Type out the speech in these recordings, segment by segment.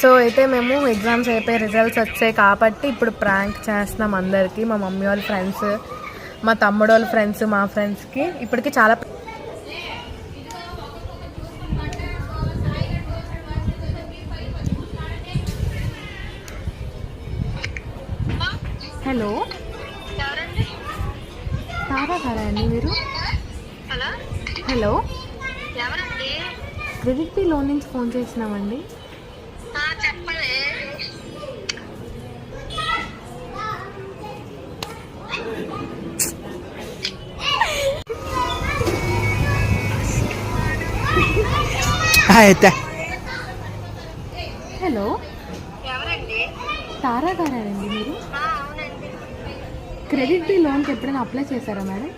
So అయితే మేము exams అయిపోయి రిజల్ట్స్ వచ్చాయి కాబట్టి ఇప్పుడు ప్రాంక్ చేస్తున్నాం అందరికీ. మా మమ్మీ వాళ్ళ ఫ్రెండ్స్, మా తమ్ముడు వాళ్ళ ఫ్రెండ్స్, మా ఫ్రెండ్స్కి ఇప్పటికి చాలా. హలో, తారా గారా అండి మీరు? హలో, క్రెడిట్ బి లోన్ నుంచి ఫోన్ చేసినామండి. హలో, తారా గారానండి మీరు? క్రెడిట్ బి లోన్కి ఎప్పుడైనా అప్లై చేశారా మేడం?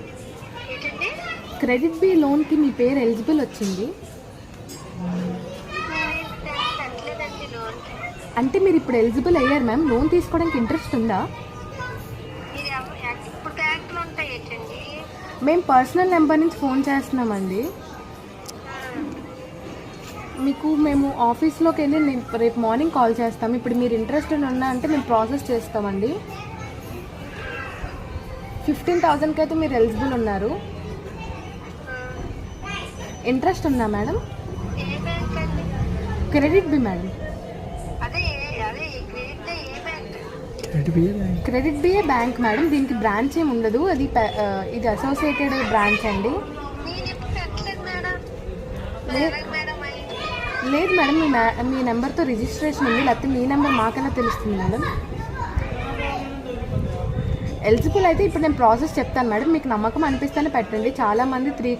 క్రెడిట్ బి లోన్కి మీ పేరు ఎలిజిబుల్ వచ్చింది అంటే మీరు ఇప్పుడు ఎలిజిబుల్ అయ్యారు మ్యామ్. లోన్ తీసుకోవడానికి ఇంట్రెస్ట్ ఉందా? మేము పర్సనల్ నెంబర్ నుంచి ఫోన్ చేస్తున్నామండి. మీకు మేము ఆఫీస్లోకి వెళ్ళి రేపు మార్నింగ్ కాల్ చేస్తాం. ఇప్పుడు మీరు ఇంట్రెస్టెడ్ ఉన్నా అంటే మేము ప్రాసెస్ చేస్తామండి. 15,000కి అయితే మీరు ఎలిజిబుల్ ఉన్నారు. ఇంట్రెస్ట్ ఉందా madam? KreditBee madam. KreditBee bank madam. దీనికి బ్రాంచ్ ఏమి ఉండదు, ఇది అసోసియేటెడ్ బ్రాంచ్ అండి. లేదు మేడం, మీ నెంబర్తో రిజిస్ట్రేషన్ ఉంది, లేకపోతే మీ నెంబర్ మాకైనా తెలుస్తుంది మేడం. ఎలిజిబుల్ అయితే ఇప్పుడు నేను ప్రాసెస్ చెప్తాను మేడం. మీకు నమ్మకం అనిపిస్తేనే పెట్టండి. చాలామంది 3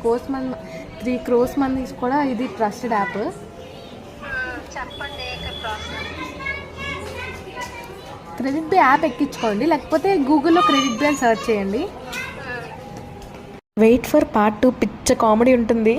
crores మంది కూడా ఇది trusted app. Credit B app ఎక్కించుకోండి, లేకపోతే గూగుల్లో క్రెడిట్ బి అని సెర్చ్ చేయండి. వెయిట్ ఫర్ పార్ట్ 2, పిచ్చ కామెడీ ఉంటుంది.